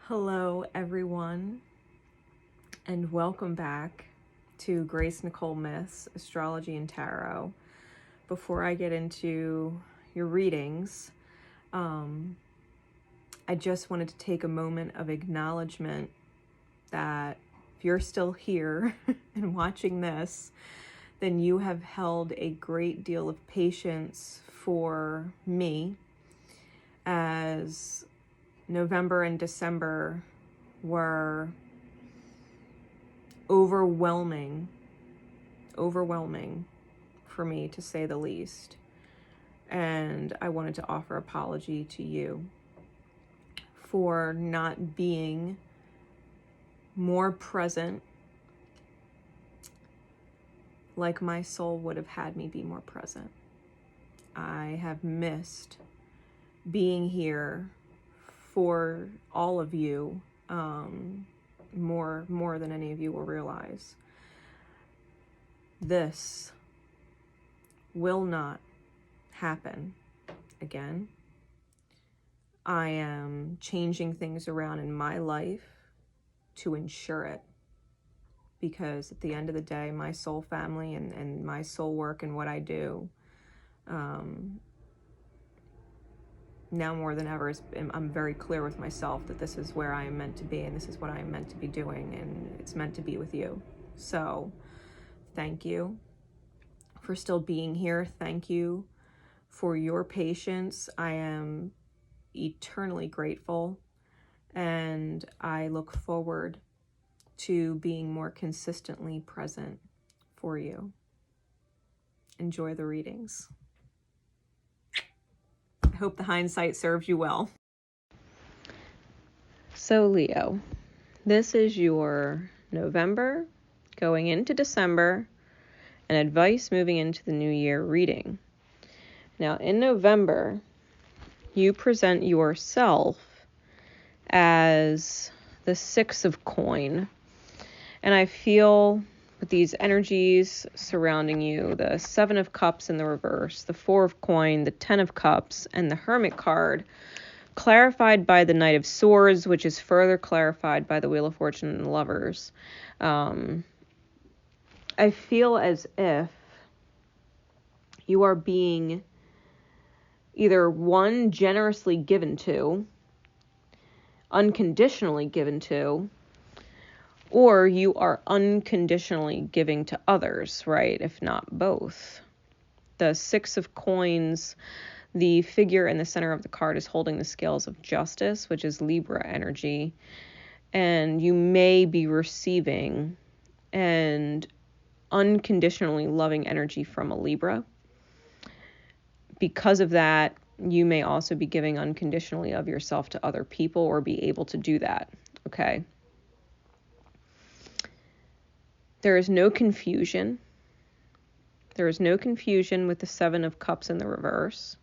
Hello, everyone, and welcome back to Nicole Myths, Astrology and Tarot. Before I get into your readings, I just wanted to take a moment of acknowledgement that if you're still here and watching this, then you have held a great deal of patience for me as November and December were overwhelming for me, to say the least. And I wanted to offer apology to you for not being more present like my soul would have had me be more present. I have missed being here for all of you, more than any of you will realize. This will not happen again. I am changing things around in my life to ensure it, because at the end of the day, my soul family and my soul work and what I do, now more than ever, I'm very clear with myself that this is where I am meant to be and this is what I am meant to be doing, and it's meant to be with you. So thank you for still being here. Thank you for your patience. I am eternally grateful, and I look forward to being more consistently present for you. Enjoy the readings. I hope the hindsight serves you well. So Leo, this is your November going into December and advice moving into the new year reading. Now in November, you present yourself as the Six of Coin. And I feel with these energies surrounding you, the Seven of Cups in the reverse, the Four of Coin, the Ten of Cups, and the Hermit card, clarified by the Knight of Swords, which is further clarified by the Wheel of Fortune and the Lovers. I feel as if you are being either one, generously given to, unconditionally given to, or you are unconditionally giving to others, right? If not both. The Six of Coins, the figure in the center of the card is holding the scales of justice, which is Libra energy. And you may be receiving and unconditionally loving energy from a Libra. Because of that, you may also be giving unconditionally of yourself to other people, or be able to do that, okay? There is no confusion. There is no confusion with the Seven of Cups in the reverse.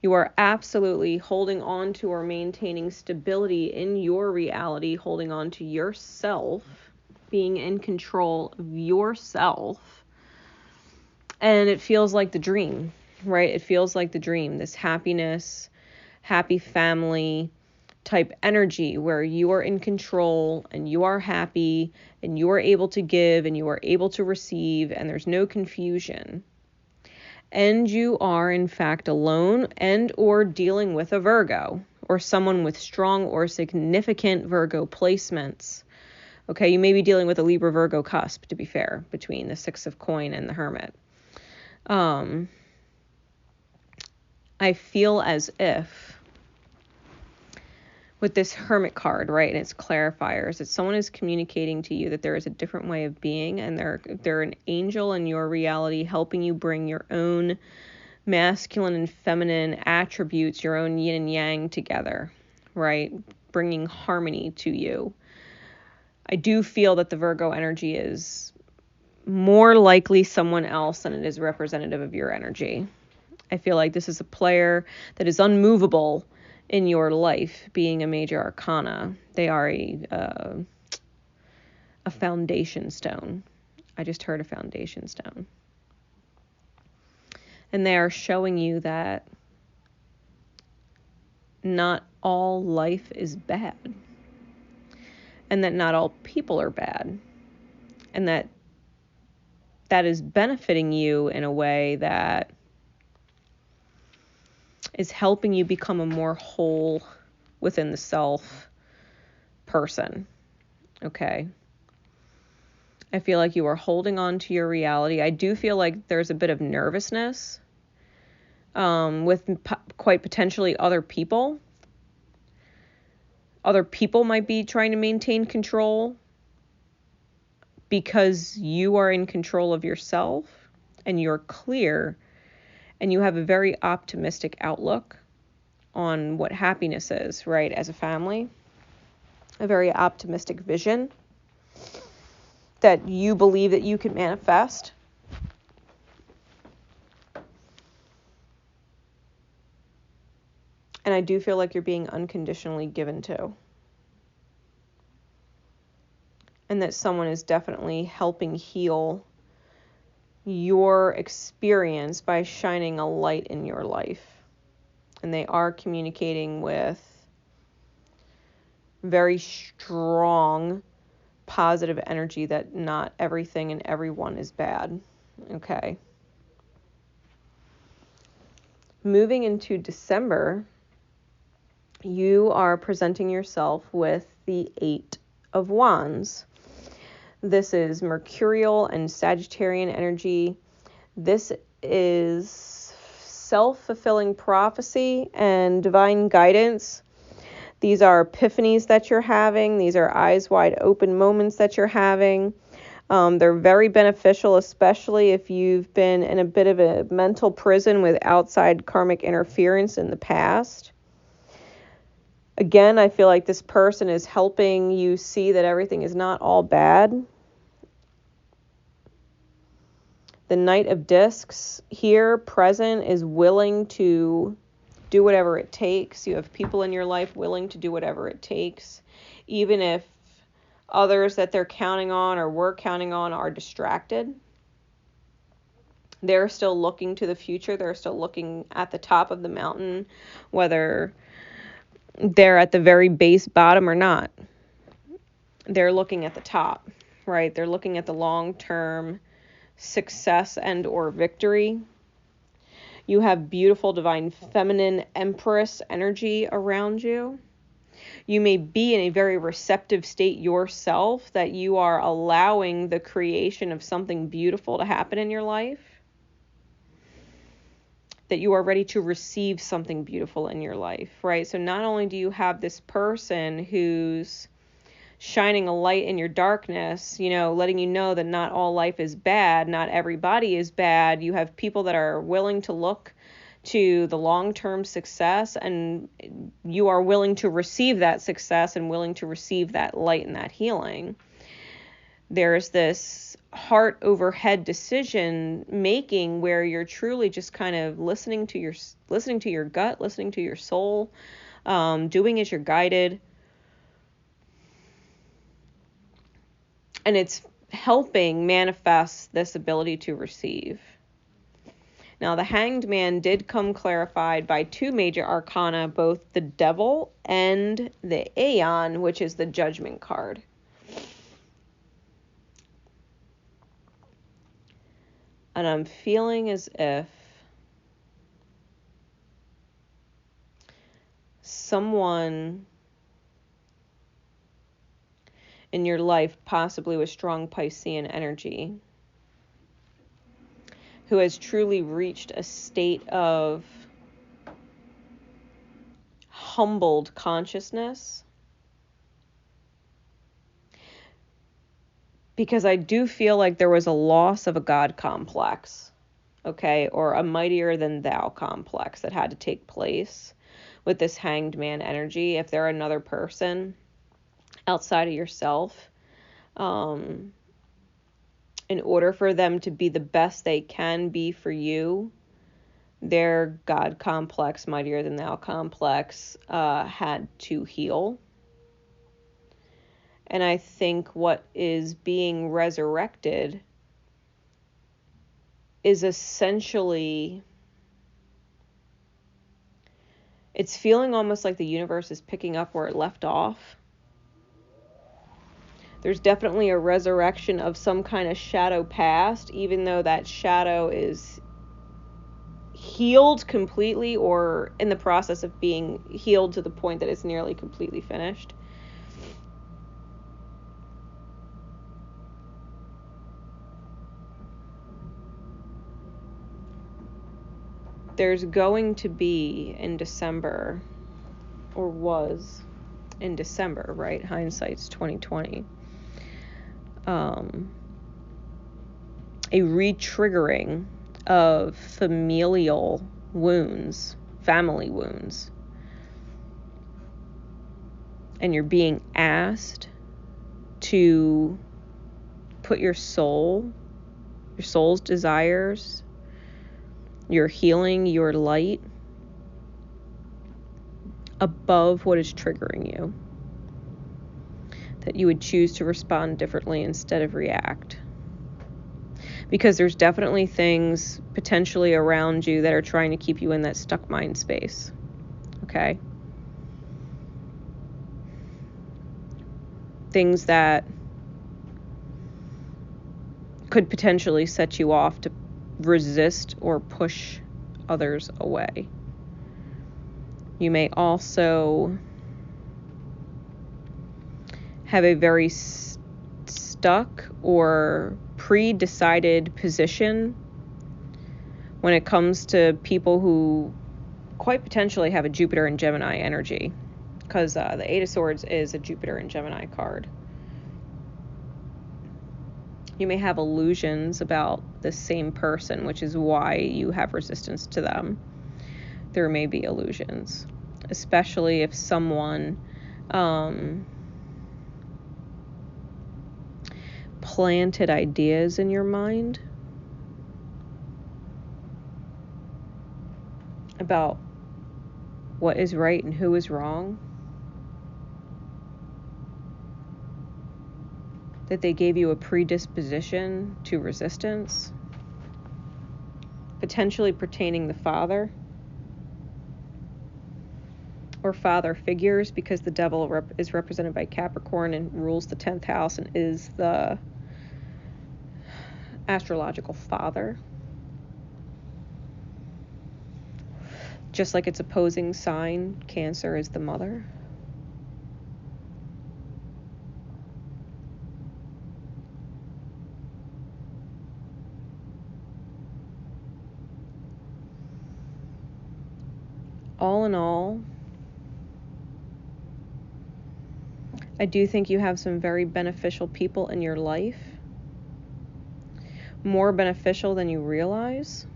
You are absolutely holding on to or maintaining stability in your reality, holding on to yourself, being in control of yourself. And it feels like the dream, right? It feels like the dream, this happiness, happy family type energy where you are in control and you are happy and you are able to give and you are able to receive, and there's no confusion. And you are in fact alone and or dealing with a Virgo or someone with strong or significant Virgo placements. Okay, you may be dealing with a Libra Virgo cusp, to be fair, between the Six of Coin and the Hermit. I feel as if with this Hermit card, right, and its clarifiers, that someone is communicating to you that there is a different way of being, and they're an angel in your reality, helping you bring your own masculine and feminine attributes, your own yin and yang together, right, bringing harmony to you. I do feel that the Virgo energy is more likely someone else than it is representative of your energy. I feel like this is a player that is unmovable in your life, being a major arcana. They are a foundation stone. I just heard a foundation stone. And they are showing you that not all life is bad, and that not all people are bad, and that is benefiting you in a way that is helping you become a more whole within the self person. Okay. I feel like you are holding on to your reality. I do feel like there's a bit of nervousness with quite potentially other people. Other people might be trying to maintain control because you are in control of yourself and you're clear and you have a very optimistic outlook on what happiness is, right, as a family. A very optimistic vision that you believe that you can manifest. And I do feel like you're being unconditionally given to. And that someone is definitely helping heal your experience by shining a light in your life. And they are communicating with very strong positive energy that not everything and everyone is bad. Okay. Moving into December, you are presenting yourself with the 8 of Wands. This is Mercurial and Sagittarian energy. This is self-fulfilling prophecy and divine guidance. These are epiphanies that you're having. These are eyes wide open moments that you're having. They're very beneficial, especially if you've been in a bit of a mental prison with outside karmic interference in the past. Again, I feel like this person is helping you see that everything is not all bad. The Knight of Discs here present is willing to do whatever it takes. You have people in your life willing to do whatever it takes, even if others that they're counting on or were counting on are distracted. They're still looking to the future. They're still looking at the top of the mountain, whether they're at the very base bottom or not. They're looking at the top, right? They're looking at the long-term success and or victory. You have beautiful divine feminine empress energy around you. You may be in a very receptive state yourself, that you are allowing the creation of something beautiful to happen in your life. That you are ready to receive something beautiful in your life, right? So not only do you have this person who's shining a light in your darkness, letting you know that not all life is bad, not everybody is bad. You have people that are willing to look to the long-term success, and you are willing to receive that success and willing to receive that light and that healing. There's this heart over head decision making where you're truly just kind of listening to your gut, listening to your soul, doing as you're guided. And it's helping manifest this ability to receive. Now, the Hanged Man did come clarified by 2 major arcana, both the Devil and the Aeon, which is the Judgment card. And I'm feeling as if someone in your life, possibly with strong Piscean energy, who has truly reached a state of humbled consciousness. Because I do feel like there was a loss of a God complex, okay, or a mightier than thou complex that had to take place with this Hanged Man energy. If they're another person outside of yourself, in order for them to be the best they can be for you, their God complex, mightier than thou complex, had to heal. And I think what is being resurrected is essentially It's feeling almost like the universe is picking up where it left off. There's definitely a resurrection of some kind of shadow past, even though that shadow is healed completely or in the process of being healed to the point that it's nearly completely finished. There's going to be in December, or was in December, right? Hindsight's 2020. A re-triggering of familial wounds, family wounds. And you're being asked to put your soul's desires, your healing, your light above what is triggering you. That you would choose to respond differently instead of react. Because there's definitely things potentially around you that are trying to keep you in that stuck mind space. Okay? Things that could potentially set you off to resist or push others away. You may also have a very stuck or pre-decided position when it comes to people who quite potentially have a Jupiter and Gemini energy, because the Eight of Swords is a Jupiter and Gemini card. You may have illusions about the same person, which is why you have resistance to them. There may be illusions, especially if someone planted ideas in your mind about what is right and who is wrong, that they gave you a predisposition to resistance, potentially pertaining the father or father figures, because the devil is represented by Capricorn and rules the 10th house and is the astrological father. Just like its opposing sign, Cancer, is the mother. All in all, I do think you have some very beneficial people in your life. More beneficial than you realize.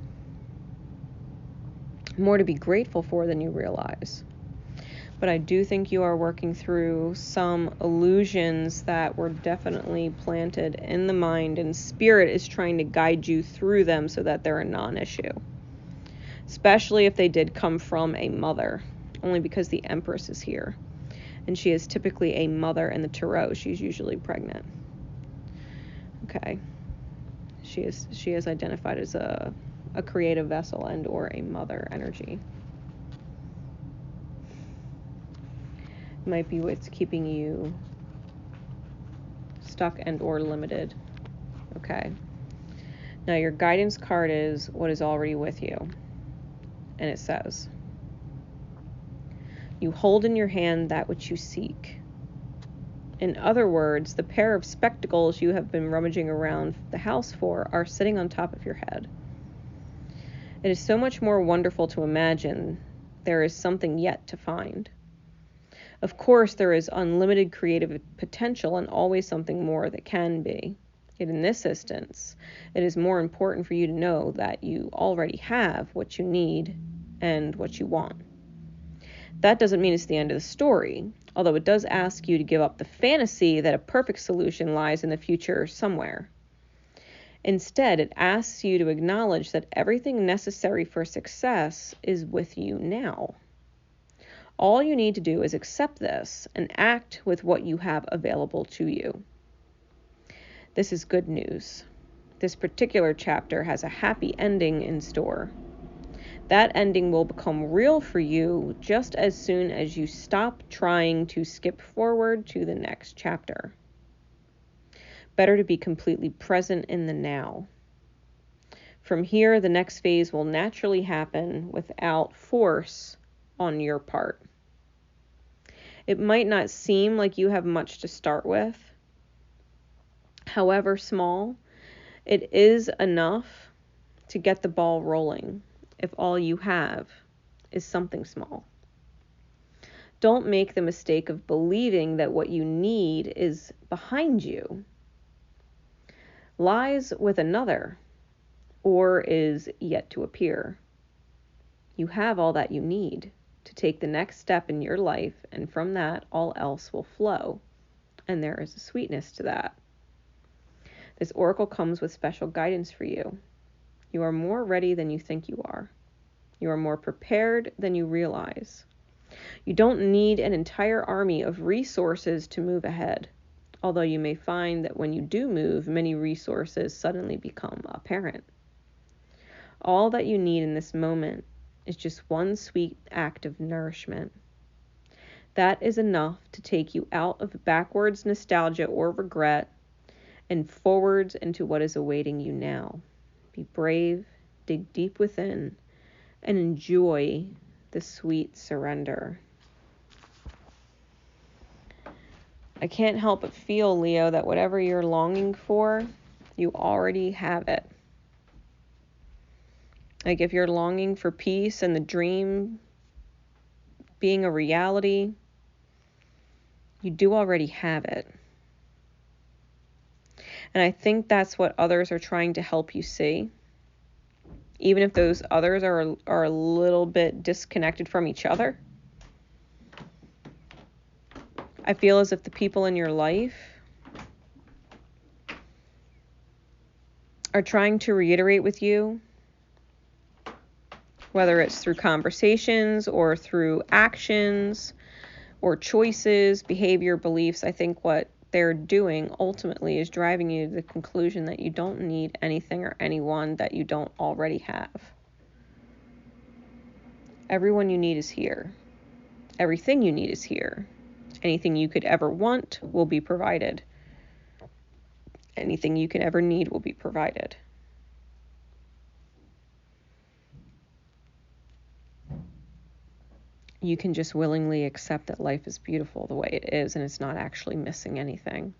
More to be grateful for than you realize. But I do think you are working through some illusions that were definitely planted in the mind, and spirit is trying to guide you through them so that they're a non-issue. Especially if they did come from a mother, only because the Empress is here. And she is typically a mother in the Tarot. She's usually pregnant. Okay. She is identified as a creative vessel and or a mother energy. Might be what's keeping you stuck and or limited. Okay. Now your guidance card is what is already with you. And it says, you hold in your hand that which you seek. In other words, the pair of spectacles you have been rummaging around the house for are sitting on top of your head. It is so much more wonderful to imagine there is something yet to find. Of course, there is unlimited creative potential and always something more that can be. Yet in this instance, it is more important for you to know that you already have what you need and what you want. That doesn't mean it's the end of the story, although it does ask you to give up the fantasy that a perfect solution lies in the future somewhere. Instead, it asks you to acknowledge that everything necessary for success is with you now. All you need to do is accept this and act with what you have available to you. This is good news. This particular chapter has a happy ending in store. That ending will become real for you just as soon as you stop trying to skip forward to the next chapter. Better to be completely present in the now. From here, the next phase will naturally happen without force on your part. It might not seem like you have much to start with. However small, it is enough to get the ball rolling if all you have is something small. Don't make the mistake of believing that what you need is behind you, lies with another, or is yet to appear. You have all that you need to take the next step in your life, and from that, all else will flow. And there is a sweetness to that. This oracle comes with special guidance for you. You are more ready than you think you are. You are more prepared than you realize. You don't need an entire army of resources to move ahead, although you may find that when you do move, many resources suddenly become apparent. All that you need in this moment is just one sweet act of nourishment. That is enough to take you out of backwards nostalgia or regret and forwards into what is awaiting you now. Be brave, dig deep within, and enjoy the sweet surrender. I can't help but feel, Leo, that whatever you're longing for, you already have it. Like if you're longing for peace and the dream being a reality, you do already have it. And I think that's what others are trying to help you see. Even if those others are a little bit disconnected from each other. I feel as if the people in your life are trying to reiterate with you, whether it's through conversations or through actions or choices, behavior, beliefs. I think what they're doing ultimately is driving you to the conclusion that you don't need anything or anyone that you don't already have. Everyone you need is here. Everything you need is here. Anything you could ever want will be provided. Anything you could ever need will be provided. You can just willingly accept that life is beautiful the way it is and it's not actually missing anything.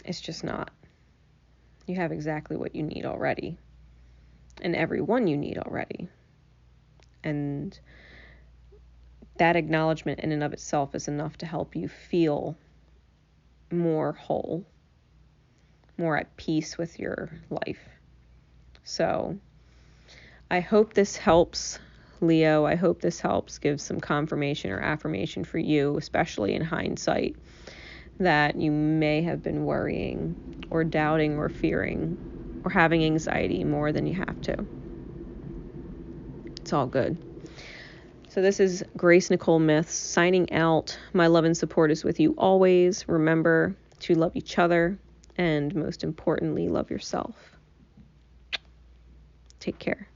It's just not. You have exactly what you need already. And everyone you need already. And that acknowledgement in and of itself is enough to help you feel more whole, more at peace with your life. So I hope this helps, Leo. I hope this helps give some confirmation or affirmation for you, especially in hindsight, that you may have been worrying or doubting or fearing or having anxiety more than you have to. It's all good. So this is Grace Nicole Myths signing out. My love and support is with you always. Remember to love each other and most importantly, love yourself. Take care.